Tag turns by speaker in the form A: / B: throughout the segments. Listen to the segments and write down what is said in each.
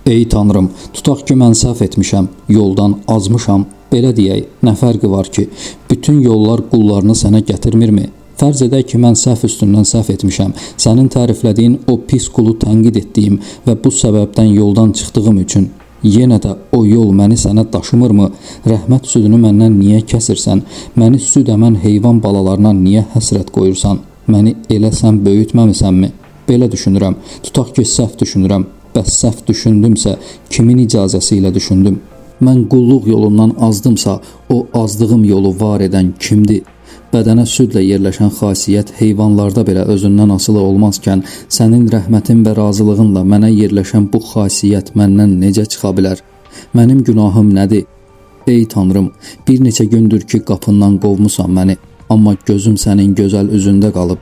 A: Ey Tanrım, tutaq ki mən səhv etmişəm, yoldan azmışam, belə deyək, nə fərqi var ki, bütün yollar qullarını sənə gətirmirmi? Fərz edək ki, mən səhv üstündən səhv etmişəm, sənin təriflədiyin o pis qulu tənqid etdiyim və bu səbəbdən yoldan çıxdığım üçün. Yenə də o yol məni sənə daşımırmı? Rəhmət südünü məndən niyə kəsirsən? Məni süd əmən heyvan balalarına niyə həsrət qoyursan? Məni elə sən böyütməmisənmi? Belə düşünürəm, tutaq ki, səhv düşünürəm. Bəs səhv düşündümsə, kimin icazəsi ilə düşündüm? Mən qulluq yolundan azdımsa, o azdığım yolu var edən kimdir? Bədənə südlə yerləşən xasiyyət heyvanlarda belə özündən asılı olmazkən, sənin rəhmətin və razılığınla mənə yerləşən bu xasiyyət məndən necə çıxa bilər? Mənim günahım nədir? Ey Tanrım, bir neçə gündür ki, qapından qovmusan məni. Amma gözüm sənin gözəl üzündə qalıb.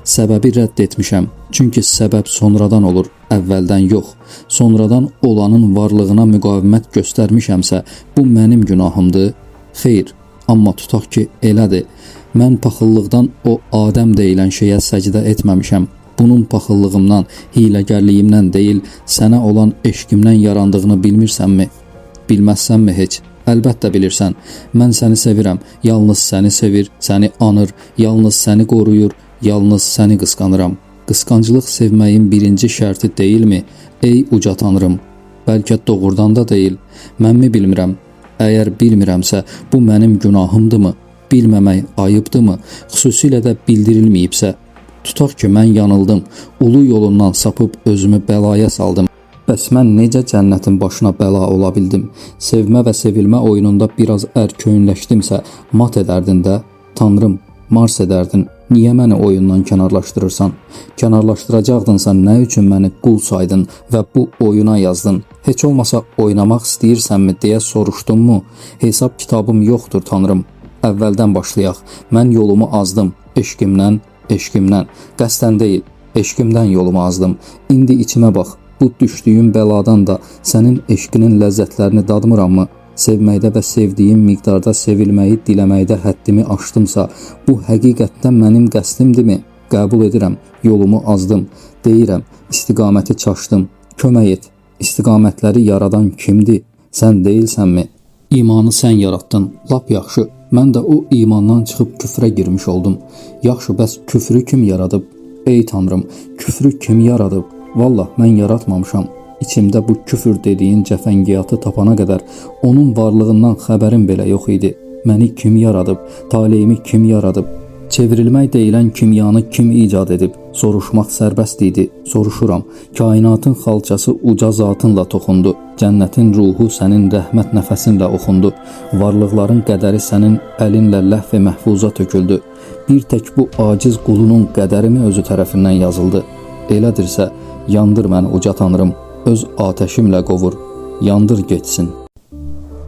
A: Səbəbi rədd etmişəm. Çünki səbəb sonradan olur, əvvəldən yox. Sonradan olanın varlığına müqavimət göstərmişəmsə, bu mənim günahımdır. Xeyr, amma tutaq ki, elədir. Mən paxıllıqdan o Adəm deyilən şeyə səcdə etməmişəm. Bunun paxıllığımdan, hiləgərliyimdən deyil, sənə olan eşqimdən yarandığını bilmirsənmi? Bilməzsənmi heç? Əlbəttə bilirsən, mən səni sevirəm, yalnız səni sevir, səni anır, yalnız səni qoruyur, yalnız səni qısqanıram. Qısqanclıq sevməyin birinci şərti deyilmi? Ey uca Tanrım, bəlkə doğrudan da deyil, mənmi bilmirəm? Əgər bilmirəmsə, bu mənim günahımdırmı? Bilməmək ayıbdırmı? Xüsusilə də bildirilməyibsə. Tutaq ki, mən yanıldım, ulu yolundan sapıb özümü bəlaya saldım. Bəs mən necə cənnətin başına bəla ola bildim? Sevmə və sevilmə oyununda biraz ərköyünləşdimsə, mat edərdin də, Tanrım, mars edərdin. Niyə məni oyundan kənarlaşdırırsan? Kənarlaşdıracaqdınsa nə üçün məni qul saydın və bu oyuna yazdın? Heç olmasa oynamaq istəyirsənmi deyə soruşdunmu? Hesab kitabım yoxdur Tanrım. Əvvəldən başlayaq. Mən yolumu azdım. Eşqimdən, qəsdən deyil, eşqimdən yolumu azdım. İndi içimə bax. Bu düşdüyüm bəladan da sənin eşqinin ləzzətlərini dadmırammı? Sevməkdə və sevdiyim miqdarda sevilməyi diləməkdə həddimi aşdımsa, bu həqiqətdən mənim qəsdimdirmi? Qəbul edirəm, yolumu azdım. Deyirəm, istiqaməti çaşdım. Kömək et, istiqamətləri yaradan kimdir? Sən deyilsənmi? İmanı sən yaratdın, lap yaxşı. Mən də o imandan çıxıb küfrə girmiş oldum. Yaxşı, bəs küfrü kim yaradıb? Ey Tanrım, küfrü kim yaradıb? Vallah, mən yaratmamışam. İçimdə bu küfür dediyin cəfəngiyatı tapana qədər onun varlığından xəbərim belə yox idi. Məni kim yaradıb? Taleyimi kim yaradıb? Çevrilmək deyilən kimyanı kim icad edib? Soruşmaq sərbəst idi. Soruşuram. Kainatın xalçası uca zatınla toxundu. Cənnətin ruhu sənin rəhmət nəfəsinlə oxundu. Varlıqların qədəri sənin əlinlə ləhv-i məhfuza töküldü. Bir tək bu aciz qulunun qədərimi özü tərəfindən yazıldı. Elədirsə, yandır məni uca Tanrım, öz atəşimlə qovur, yandır getsin.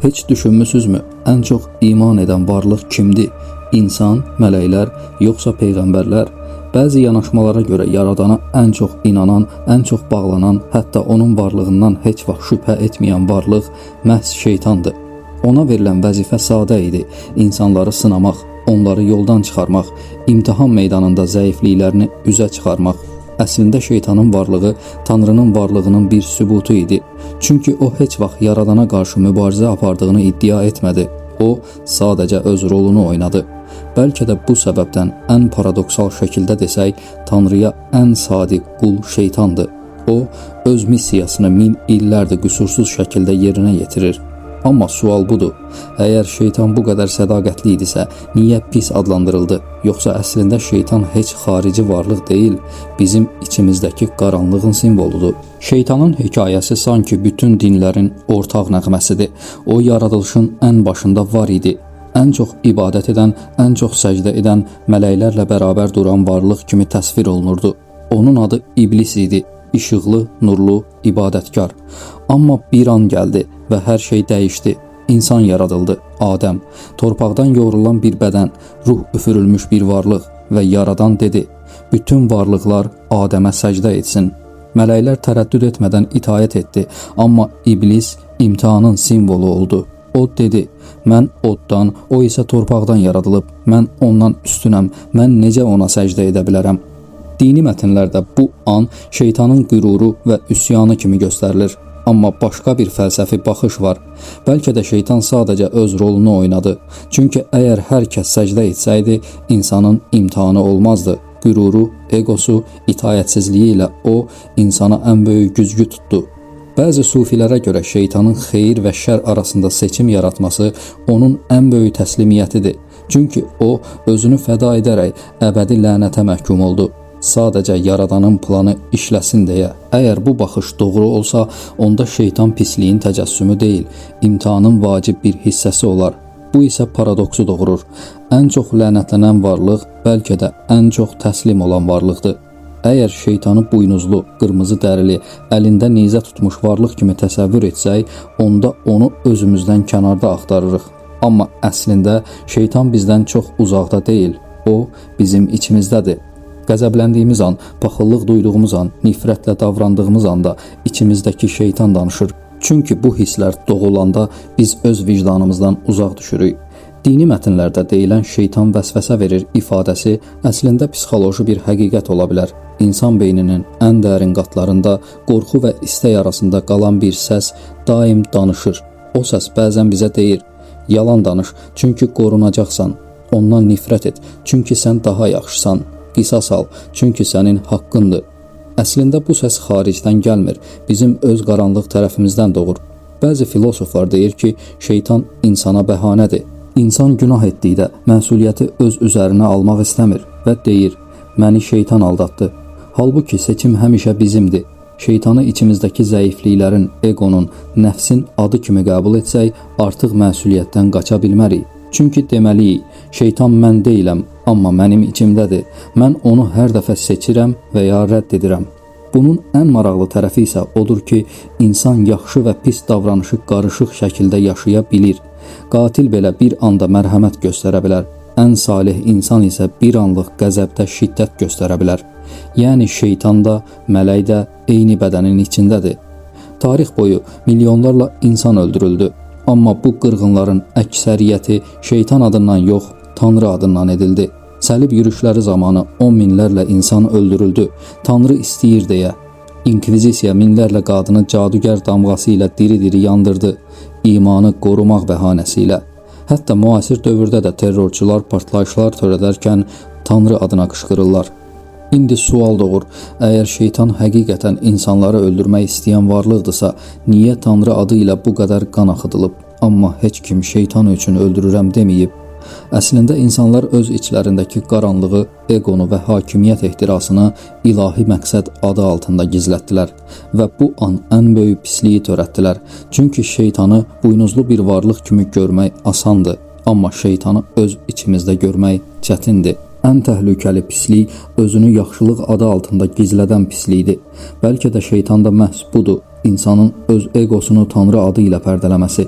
A: Heç düşünmüsünüzmü, ən çox iman edən varlıq kimdir? İnsan, mələklər, yoxsa peyğəmbərlər? Bəzi yanaşmalara görə yaradana ən çox inanan, ən çox bağlanan, hətta onun varlığından heç vaxt şübhə etməyən varlıq məhz şeytandır. Ona verilən vəzifə sadə idi, insanları sınamaq, onları yoldan çıxarmaq, imtahan meydanında zəifliklərini üzə çıxarmaq. Əslində şeytanın varlığı Tanrının varlığının bir sübutu idi. Çünki o heç vaxt yaradana qarşı mübarizə apardığını iddia etmədi. O sadəcə öz rolunu oynadı. Bəlkə də bu səbəbdən ən paradoksal şəkildə desək, Tanrıya ən sadiq qul şeytandır. O, öz missiyasını 1000 illərdir qüsursuz şəkildə yerinə yetirir. Amma sual budur, əgər şeytan bu qədər sədaqətli idisə, niyə pis adlandırıldı? Yoxsa əslində şeytan heç xarici varlıq deyil, bizim içimizdəki qaranlığın simvoludur. Şeytanın hekayəsi sanki bütün dinlərin ortaq nəğməsidir. O yaradılışın ən başında var idi. Ən çox ibadət edən, ən çox səcdə edən, mələklərlə bərabər duran varlıq kimi təsvir olunurdu. Onun adı İblis idi. İşıqlı, nurlu, ibadətkar. Amma bir an gəldi və hər şey dəyişdi. İnsan yaradıldı, Adəm. Torpaqdan yoğrulan bir bədən, ruh üfürülmüş bir varlıq və yaradan dedi, bütün varlıqlar Adəmə səcdə etsin. Mələklər tərəddüd etmədən itaət etdi, amma İblis imtihanın simvolu oldu. O dedi, mən oddan, o isə torpaqdan yaradılıb, mən ondan üstünəm, mən necə ona səcdə edə bilərəm? Dini mətnlərdə bu an şeytanın qüruru və üsyanı kimi göstərilir. Amma başqa bir fəlsəfi baxış var. Bəlkə də şeytan sadəcə öz rolunu oynadı. Çünki əgər hər kəs səcdə etsəydi, insanın imtahanı olmazdı. Qüruru, egosu, itaətsizliyi ilə o insana ən böyük güzgü tutdu. Bəzi sufilərə görə şeytanın xeyir və şər arasında seçim yaratması onun ən böyük təslimiyyətidir. Çünki o özünü fəda edərək əbədi lənətə məhkum oldu. Sadəcə yaradanın planı işləsin deyə. Əgər bu baxış doğru olsa, onda şeytan pisliyin təcəssümü deyil, imtihanın vacib bir hissəsi olar. Bu isə paradoksu doğurur. Ən çox lənətlənən varlıq bəlkə də ən çox təslim olan varlıqdır. Əgər şeytanı buynuzlu, qırmızı dərili, əlində nizə tutmuş varlıq kimi təsəvvür etsək, onda onu özümüzdən kənarda axtarırıq. Amma əslində şeytan bizdən çox uzaqda deyil. O bizim içimizdədir. Qəzəbləndiyimiz an, paxıllıq duyduğumuz an, nifrətlə davrandığımız anda içimizdəki şeytan danışır. Çünki bu hisslər doğulanda biz öz vicdanımızdan uzaq düşürük. Dini mətnlərdə deyilən şeytan vəsvəsə verir ifadəsi əslində psixoloji bir həqiqət ola bilər. İnsan beyninin ən dərin qatlarında qorxu və istək arasında qalan bir səs daim danışır. O səs bəzən bizə deyir: yalan danış, çünki qorunacaqsan. Ondan nifrət et, çünki sən daha yaxşısan. Qisas al, çünki sənin haqqındır. Əslində bu səs xaricdən gəlmir, bizim öz qaranlıq tərəfimizdən doğur. Bəzi filosoflar deyir ki, şeytan insana bəhanədir. İnsan günah etdikdə məsuliyyəti öz üzərinə almaq istəmir və deyir: məni şeytan aldatdı. Halbuki seçim həmişə bizimdir. Şeytanı içimizdəki zəifliklərin, egonun, nəfsin adı kimi qəbul etsək, artıq məsuliyyətdən qaça bilmərik. Çünki deməliyik, şeytan mən deyiləm, amma mənim içimdədir. Mən onu hər dəfə seçirəm və ya rədd edirəm. Bunun ən maraqlı tərəfi isə odur ki, insan yaxşı və pis davranışı qarışıq şəkildə yaşaya bilir. Qatil belə bir anda mərhəmət göstərə bilər. Ən salih insan isə bir anlıq qəzəbdə şiddət göstərə bilər. Yəni şeytan da, mələk də eyni bədənin içindədir. Tarix boyu milyonlarla insan öldürüldü. Amma bu qırğınların əksəriyyəti şeytan adından yox, Tanrı adından edildi. Səlib yürüşləri zamanı 10 minlərlə insan öldürüldü, Tanrı istəyir deyə. İnkvizisiya minlərlə qadını cadugər damğası ilə diri-diri yandırdı, imanı qorumaq bəhanəsi ilə. Hətta müasir dövrdə də terrorçular partlayışlar törədərkən Tanrı adına qışqırırlar. İndi sual doğur, əgər şeytan həqiqətən insanları öldürmək istəyən varlıqdırsa, niyə Tanrı adı ilə bu qədər qan axıdılıb, amma heç kim şeytan üçün öldürürəm deməyib? Əslində insanlar öz içlərindəki qaranlığı, egonu və hakimiyyət ehtirasını ilahi məqsəd adı altında gizlətdilər və bu an ən böyük pisliyi törətdilər. Çünki şeytanı buynuzlu bir varlıq kimi görmək asandır, amma şeytanı öz içimizdə görmək çətindir. Ən təhlükəli pislik özünü yaxşılıq adı altında gizlədən pislikdir. Bəlkə də şeytanda məhz budur, insanın öz egosunu Tanrı adı ilə pərdələməsi.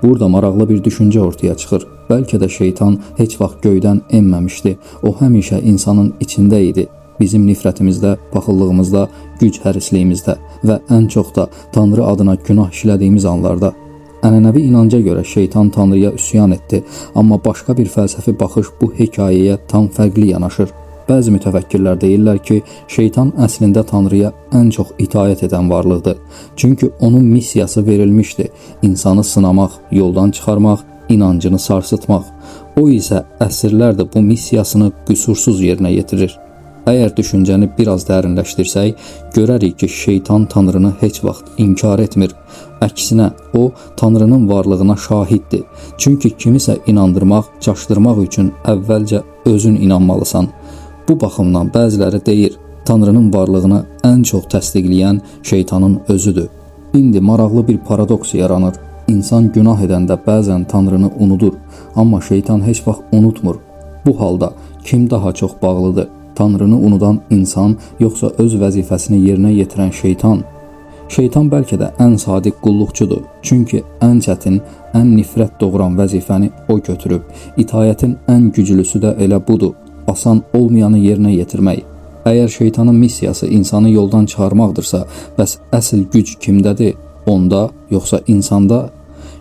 A: Burada maraqlı bir düşüncə ortaya çıxır. Bəlkə də şeytan heç vaxt göydən enməmişdi. O həmişə insanın içində idi. Bizim nifrətimizdə, paxıllığımızda, güc hərisliyimizdə və ən çox da Tanrı adına günah işlədiyimiz anlarda. Ənənəvi inanca görə şeytan Tanrıya üsyan etdi, amma başqa bir fəlsəfi baxış bu hekayəyə tam fərqli yanaşır. Bəzi mütəfəkkirlər deyirlər ki, şeytan əslində Tanrıya ən çox itaət edən varlıqdır. Çünki onun missiyası verilmişdi: insanı sınamaq, yoldan çıxarmaq, inancını sarsıtmaq. O isə əsrlərdir bu missiyasını qüsursuz yerinə yetirir. Əgər düşüncəni biraz dərinləşdirsək, görərik ki, şeytan Tanrını heç vaxt inkar etmir. Əksinə, o Tanrının varlığına şahiddir. Çünki kimisə inandırmaq, çaşdırmaq üçün əvvəlcə özün inanmalısan. Bu baxımdan bəziləri deyir, Tanrının varlığını ən çox təsdiqləyən şeytanın özüdür. İndi maraqlı bir paradoks yaranır. İnsan günah edəndə bəzən Tanrını unudur, amma şeytan heç vaxt unutmur. Bu halda kim daha çox bağlıdır? Tanrını unudan insan, yoxsa öz vəzifəsini yerinə yetirən şeytan? Şeytan bəlkə də ən sadiq qulluqçudur. Çünki ən çətin, ən nifrət doğuran vəzifəni o götürüb. İtaətin ən güclüsü də elə budur: asan olmayanı yerinə yetirmək. Əgər şeytanın missiyası insanı yoldan çıxarmaqdırsa, bəs əsl güc kimdədir? Onda, yoxsa insanda?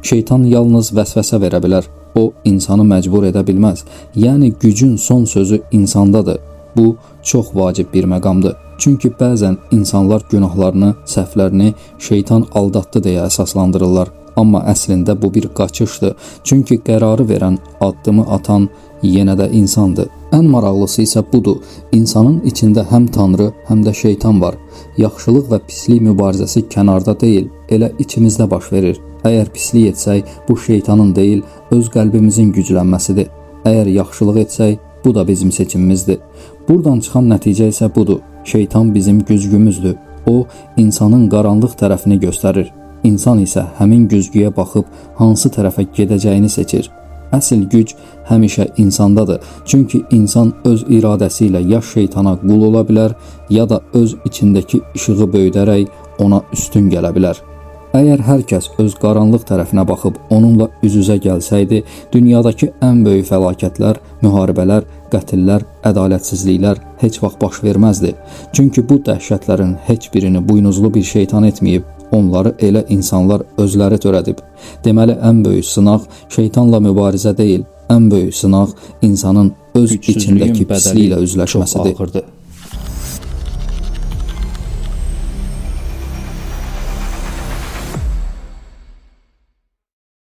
A: Şeytan yalnız vəsvəsə verə bilər. O, insanı məcbur edə bilməz. Yəni gücün son sözü insandadır. Bu çox vacib bir məqamdır. Çünki bəzən insanlar günahlarını, səhvlərini şeytan aldatdı deyə əsaslandırırlar. Amma əslində bu bir qaçışdır. Çünki qərarı verən, addımı atan yenə də insandır. Ən maraqlısı isə budur. İnsanın içində həm Tanrı, həm də şeytan var. Yaxşılıq və pislik mübarizəsi kənarda deyil, elə içimizdə baş verir. Əgər pislik etsək, bu şeytanın deyil, öz qəlbimizin güclənməsidir. Əgər yaxşılıq etsək, bu da bizim seçimimizdir. Buradan çıxan nəticə isə budur. Şeytan bizim güzgümüzdür. O, insanın qaranlıq tərəfini göstərir. İnsan isə həmin güzgüyə baxıb hansı tərəfə gedəcəyini seçir. Əsl güc həmişə insandadır. Çünki insan öz iradəsi ilə ya şeytana qul ola bilər, ya da öz içindəki işığı böyüdərək ona üstün gələ bilər. Əgər hər kəs öz qaranlıq tərəfinə baxıb onunla üz-üzə gəlsəydi, dünyadakı ən böyük fəlakətlər, müharibələr, qətillər, ədalətsizliklər heç vaxt baş verməzdi. Çünki bu dəhşətlərin heç birini buynuzlu bir şeytan etməyib, onları elə insanlar özləri törədib. Deməli, ən böyük sınaq şeytanla mübarizə deyil, ən böyük sınaq insanın öz içindəki pisliklə üzləşməsidir.